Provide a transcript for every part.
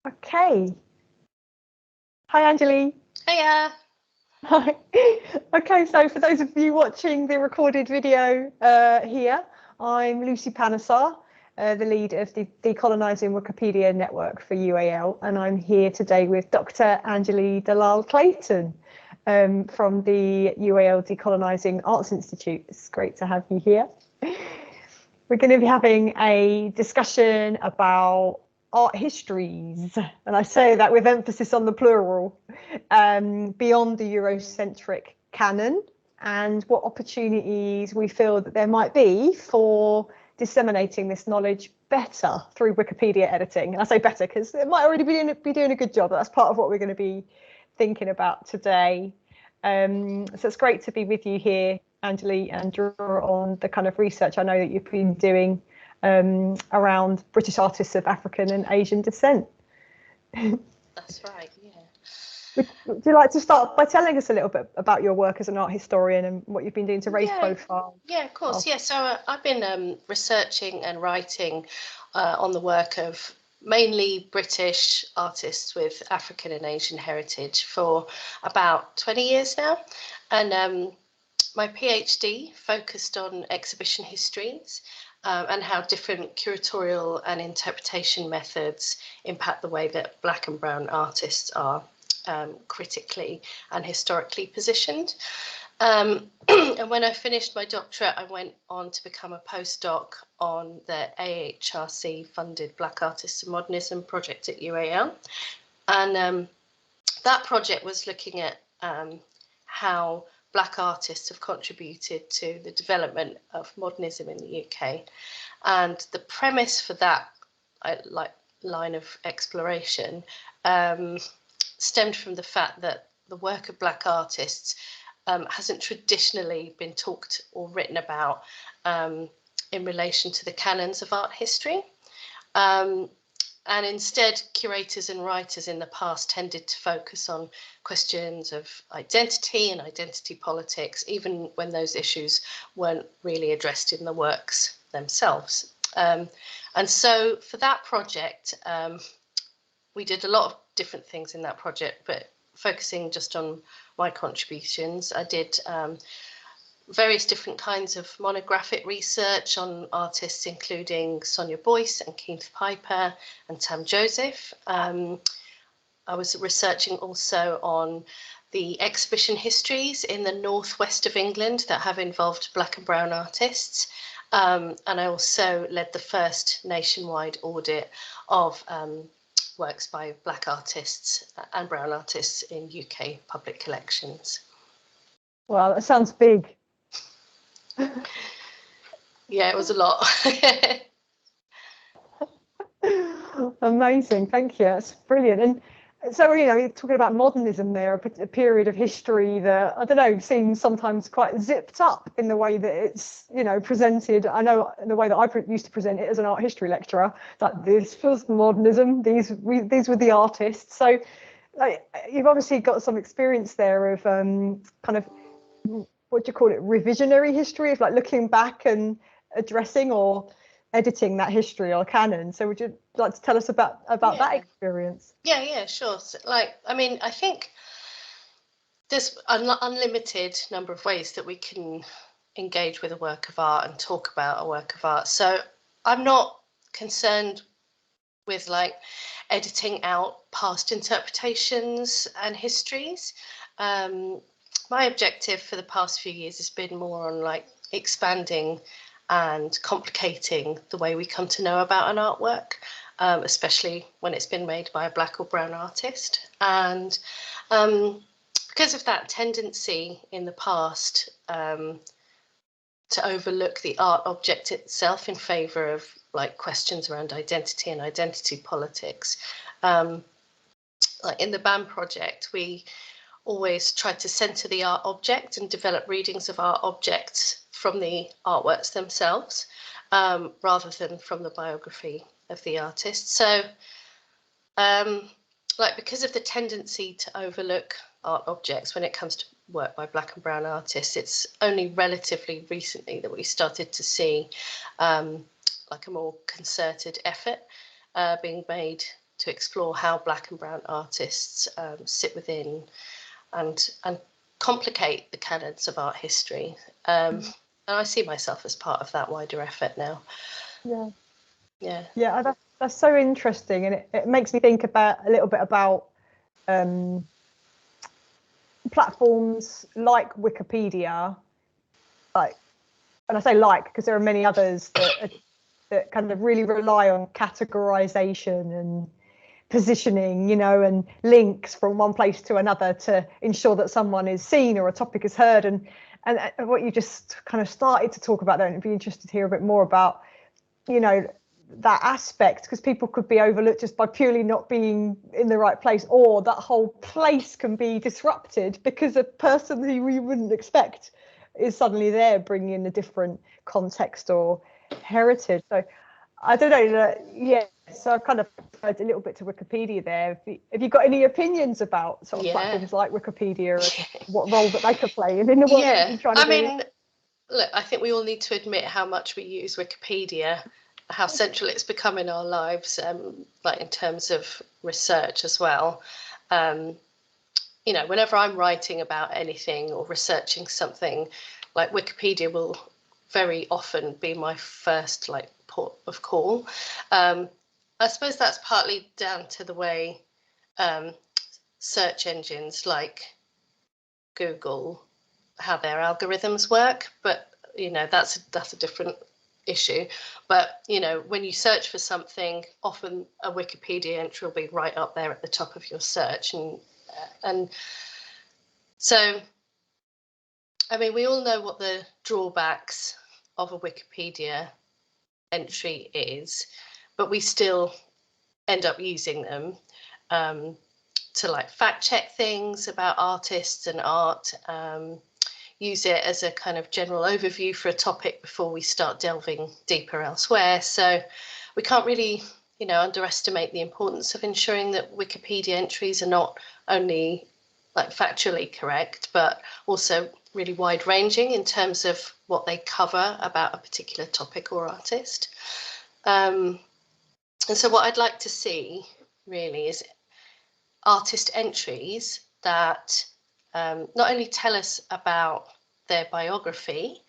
Okay. Hi, Anjalie. Hiya. Hi. Okay, so for those of you watching the recorded video here, I'm Lucy Panesar, the lead of the Decolonising Wikipedia network for UAL, and I'm here today with Dr. Anjalie Dalal-Clayton from the UAL Decolonising Arts Institute. It's great to have you here. We're going to be having a discussion about art histories, and I say that with emphasis on the plural, beyond the Eurocentric canon, and what opportunities we feel that there might be for disseminating this knowledge better through Wikipedia editing. And I say better because it might already be doing a good job, but that's part of what we're going to be thinking about today. So it's great to be with you here, Anjalie, and draw on the kind of research I know that you've been doing around British artists of African and Asian descent. That's right, yeah. Would you like to start by telling us a little bit about your work as an art historian and what you've been doing to raise profile? Yeah, of course. Yeah, so I've been researching and writing on the work of mainly British artists with African and Asian heritage for about 20 years now. And my PhD focused on exhibition histories and how different curatorial and interpretation methods impact the way that Black and Brown artists are critically and historically positioned. And when I finished my doctorate, I went on to become a postdoc on the AHRC funded Black Artists and Modernism project at UAL. And that project was looking at how Black artists have contributed to the development of modernism in the UK. And the premise for that line of exploration stemmed from the fact that the work of Black artists hasn't traditionally been talked or written about in relation to the canons of art history. And instead, curators and writers in the past tended to focus on questions of identity and identity politics, even when those issues weren't really addressed in the works themselves. And so for that project, we did a lot of different things in that project, but focusing just on my contributions, I did various different kinds of monographic research on artists, including Sonia Boyce and Keith Piper and Tam Joseph. I was researching also on the exhibition histories in the northwest of England that have involved Black and Brown artists. And I also led the first nationwide audit of works by Black artists and Brown artists in UK public collections. Wow, that sounds big. Yeah, it was a lot. Amazing, thank you. That's brilliant. And so, you know, you're talking about modernism there, a period of history that, I don't know, seems sometimes quite zipped up in the way that it's, you know, presented. I know in the way that I used to present it as an art history lecturer, like this was modernism, these were the artists. So like, you've obviously got some experience there of kind of, what do you call it, revisionary history, of like looking back and addressing or editing that history or canon. So would you like to tell us about that experience? Yeah, sure. So, I mean, I think there's an unlimited number of ways that we can engage with a work of art and talk about a work of art. So I'm not concerned with editing out past interpretations and histories. My objective for the past few years has been more on expanding and complicating the way we come to know about an artwork, especially when it's been made by a Black or Brown artist. And because of that tendency in the past to overlook the art object itself in favour of questions around identity and identity politics, in the BAM project, we always tried to centre the art object and develop readings of art objects from the artworks themselves, rather than from the biography of the artist. So, because of the tendency to overlook art objects when it comes to work by Black and Brown artists, it's only relatively recently that we started to see a more concerted effort being made to explore how Black and brown artists sit within and complicate the canons of art history. And I see myself as part of that wider effort now. Yeah, that's so interesting, and it makes me think about a little bit about platforms like Wikipedia, and I say like because there are many others that kind of really rely on categorization and positioning, and links from one place to another to ensure that someone is seen or a topic is heard. And what you just kind of started to talk about there, and I'd be interested to hear a bit more about, that aspect, because people could be overlooked just by purely not being in the right place, or that whole place can be disrupted because a person who we wouldn't expect is suddenly there, bringing in a different context or heritage. So I don't know. So I've kind of referred a little bit to Wikipedia there. Have you got any opinions about sort of platforms like Wikipedia and what role that they could play in the work that you're trying to do? Look, I think we all need to admit how much we use Wikipedia, how central it's become in our lives, like in terms of research as well. Whenever I'm writing about anything or researching something, like Wikipedia will very often be my first port of call. I suppose that's partly down to the way search engines like Google, how their algorithms work, but that's a different issue. But when you search for something, often a Wikipedia entry will be right up there at the top of your search, and so we all know what the drawbacks of a Wikipedia entry is, but we still end up using them to fact check things about artists and art, use it as a kind of general overview for a topic before we start delving deeper elsewhere. So we can't really, underestimate the importance of ensuring that Wikipedia entries are not only factually correct, but also really wide-ranging in terms of what they cover about a particular topic or artist. And so what I'd like to see really is artist entries that not only tell us about their biography,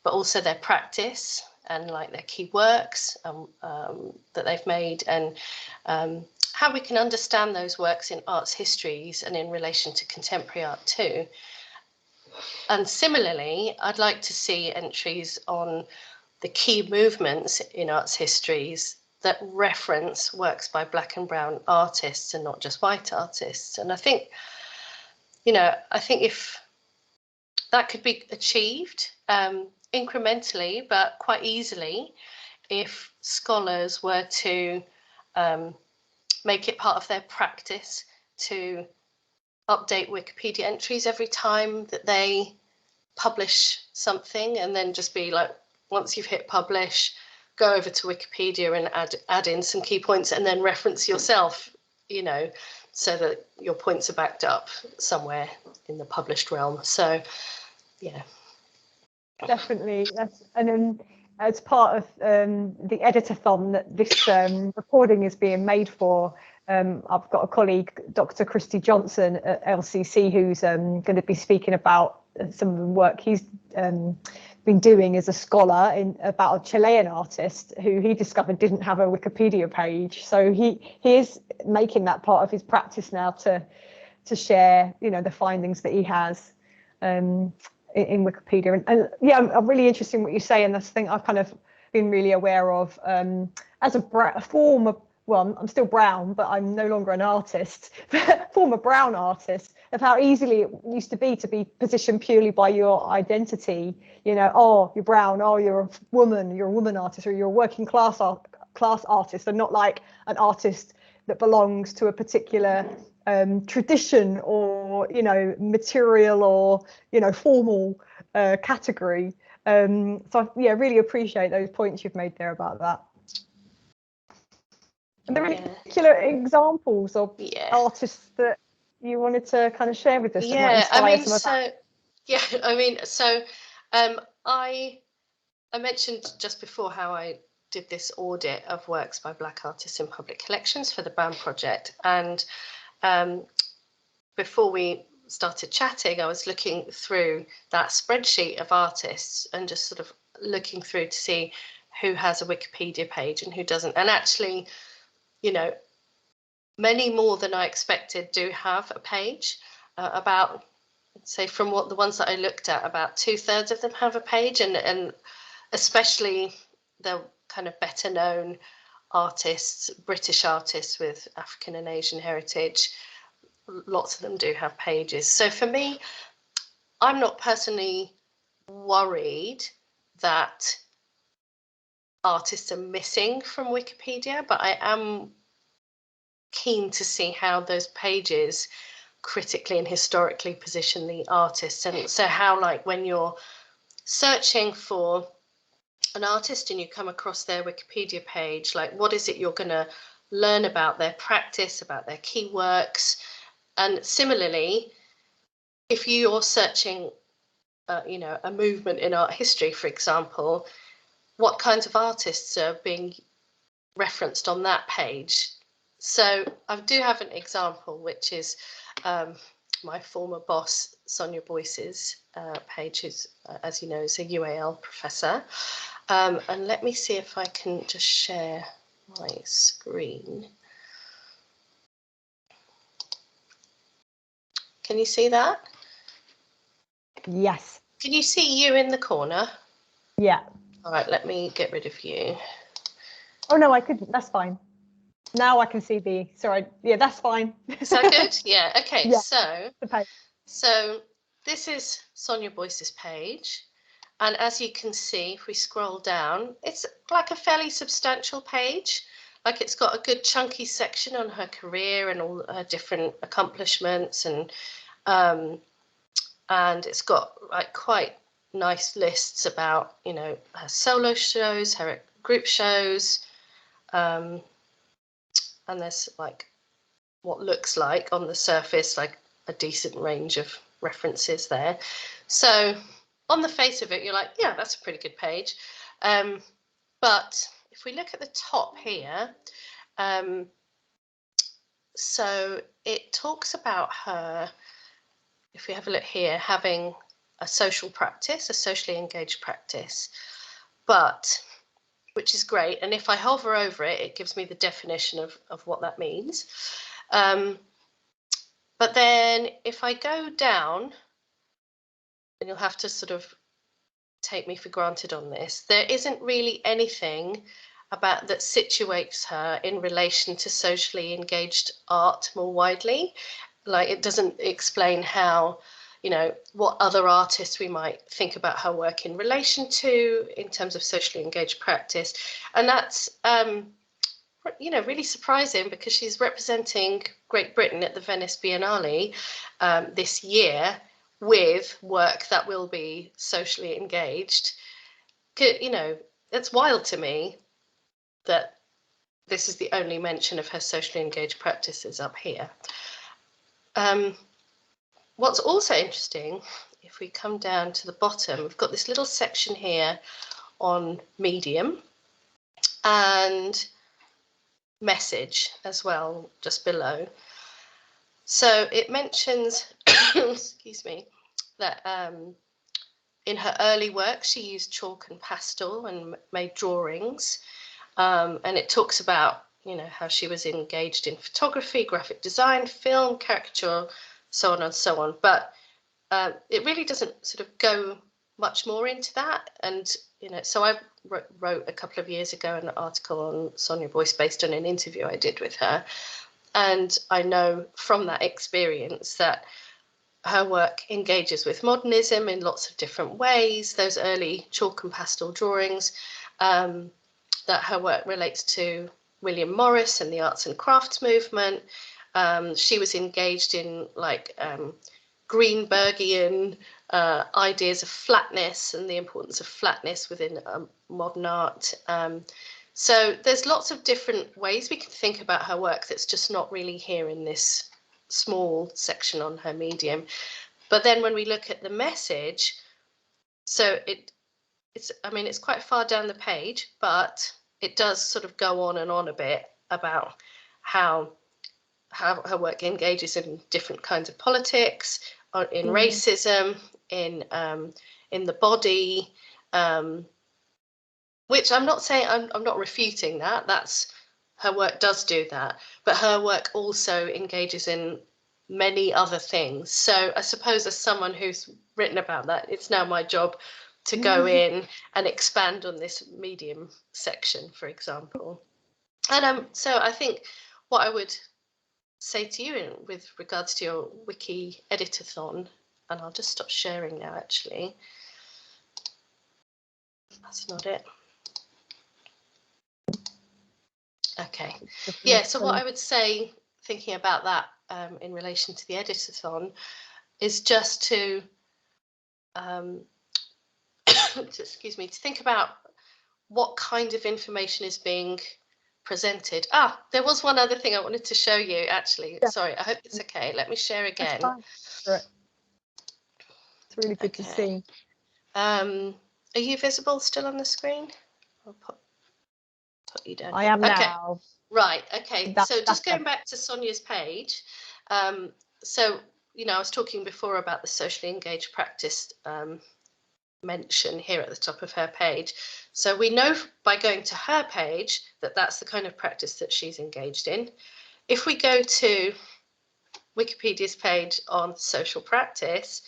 but also their practice and their key works that they've made, and how we can understand those works in arts histories and in relation to contemporary art too. And similarly, I'd like to see entries on the key movements in arts histories that reference works by Black and brown artists and not just white artists. And I think if that could be achieved incrementally, but quite easily, if scholars were to make it part of their practice to update Wikipedia entries every time that they publish something, and then just be once you've hit publish, go over to Wikipedia and add in some key points and then reference yourself, so that your points are backed up somewhere in the published realm. So, yeah. Definitely. And then as part of the editathon that this recording is being made for, I've got a colleague, Dr. Christy Johnson at LCC, who's going to be speaking about some of the work he's been doing as a scholar about a Chilean artist who he discovered didn't have a Wikipedia page. So he is making that part of his practice now to share, the findings that he has in Wikipedia. And yeah, I'm really interested in what you say, and that's the thing I've kind of been really aware of as a former, well, I'm still brown, but I'm no longer an artist, former brown artist, of how easily it used to be positioned purely by your identity. Oh, you're brown, oh, you're a woman artist, or you're a working class artist, and not like an artist that belongs to a particular tradition or material or formal category. So yeah, really appreciate those points you've made there about that. Are there any particular examples of artists that you wanted to kind of share with us? I mentioned just before how I did this audit of works by Black artists in public collections for the BAM project. And before we started chatting, I was looking through that spreadsheet of artists and just sort of looking through to see who has a Wikipedia page and who doesn't. And actually, you know, many more than I expected do have a page. About, say, from what the ones that I looked at, about 2/3 of them have a page, and especially the kind of better known artists, British artists with African and Asian heritage, lots of them do have pages. So for me, I'm not personally worried that artists are missing from Wikipedia, but I am keen to see how those pages critically and historically position the artists. And so how, like, when you're searching for an artist and you come across their Wikipedia page, like, what is it you're going to learn about their practice, about their key works? And similarly, if you're searching you know, a movement in art history, for example, what kinds of artists are being referenced on that page? So I do have an example, which is my former boss, Sonia Boyce's page, who's, as you know, is a UAL professor. And let me see if I can just share my screen. Can you see that? Yes. Can you see you in the corner? Yeah. All right, let me get rid of you. Oh no, I couldn't. That's fine. Now I can see the. Sorry. Yeah, that's fine. Is that good? Yeah. Okay. Yeah, So, the page. so this is Sonia Boyce's page, and as you can see, if we scroll down, it's like a fairly substantial page. Like, it's got a good chunky section on her career and all her different accomplishments, and it's got like quite nice lists about, you know, her solo shows, her group shows, and there's like what looks like on the surface like a decent range of references there. So on the face of it, you're like, yeah, that's a pretty good page. But if we look at the top here, so it talks about her, if we have a look here, having a social practice, a socially engaged practice, but which is great. And if I hover over it, it gives me the definition of what that means. But then if I go down, and you'll have to sort of take me for granted on this, there isn't really anything about that situates her in relation to socially engaged art more widely. Like, it doesn't explain how, you know, what other artists we might think about her work in relation to in terms of socially engaged practice. And that's, you know, really surprising, because she's representing Great Britain at the Venice Biennale this year with work that will be socially engaged. You know, it's wild to me that this is the only mention of her socially engaged practices up here. What's also interesting, if we come down to the bottom, we've got this little section here on medium and message as well, just below. So it mentions, excuse me, that in her early work, she used chalk and pastel and made drawings. And it talks about, you know, how she was engaged in photography, graphic design, film, caricature, so on and so on. But it really doesn't sort of go much more into that. And, you know, so I wrote a couple of years ago an article on Sonia Boyce based on an interview I did with her. And I know from that experience that her work engages with modernism in lots of different ways. Those early chalk and pastel drawings, that her work relates to William Morris and the arts and crafts movement. She was engaged in like Greenbergian ideas of flatness and the importance of flatness within modern art. So there's lots of different ways we can think about her work that's just not really here in this small section on her medium. But then when we look at the message, so it's, I mean, it's quite far down the page, but it does sort of go on and on a bit about how her work engages in different kinds of politics, in racism, in the body, which I'm not saying, I'm not refuting that. That's, her work does do that, but her work also engages in many other things. So I suppose as someone who's written about that, it's now my job to go in and expand on this medium section, for example. And so I think what I would say to you with regards to your wiki editathon, and I'll just stop sharing now, actually. That's not it. Okay. Yeah, so what I would say, thinking about that in relation to the editathon, is just to, excuse me, to think about what kind of information is being presented. Ah, there was one other thing I wanted to show you, actually. Yeah. Sorry, I hope it's okay. Let me share again. Right. It's really good to see. Are you visible still on the screen? I'll put you down. I am now. Right, okay. So just going back to Sonia's page. So, you know, I was talking before about the socially engaged practice mention here at the top of her page. So we know by going to her page that that's the kind of practice that she's engaged in. If we go to Wikipedia's page on social practice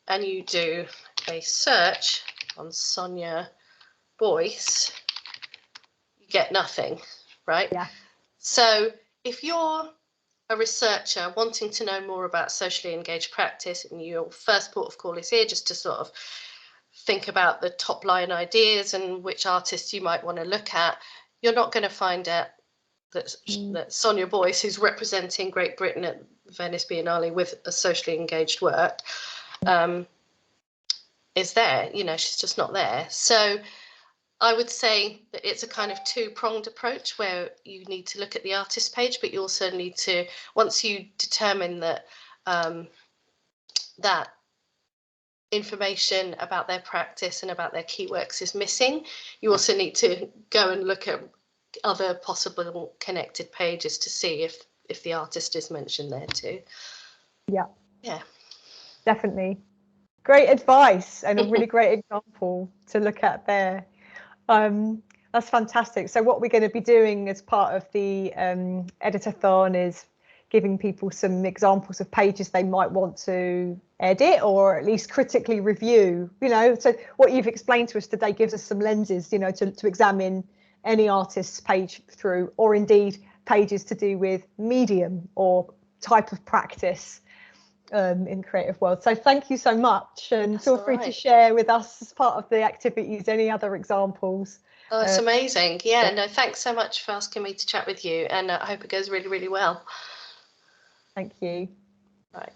and you do a search on Sonia Boyce, you get nothing, right? Yeah. So if you're a researcher wanting to know more about socially engaged practice and your first port of call is here just to sort of think about the top line ideas and which artists you might want to look at, you're not going to find out that Sonia Boyce, who's representing Great Britain at Venice Biennale with a socially engaged work, is there. You know, she's just not there. So I would say that it's a kind of two-pronged approach where you need to look at the artist page, but you also need to, once you determine that that information about their practice and about their key works is missing, you also need to go and look at other possible connected pages to see if the artist is mentioned there too. Yeah, definitely. Great advice and a really great example to look at there. That's fantastic. So what we're going to be doing as part of the editathon is giving people some examples of pages they might want to edit or at least critically review, you know. So what you've explained to us today gives us some lenses, you know, to examine any artist's page through, or indeed pages to do with medium or type of practice in creative world. So thank you so much, and feel free to share with us as part of the activities any other examples. Oh, it's amazing. Yeah, no, thanks so much for asking me to chat with you, and I hope it goes really, really well. Thank you. Right.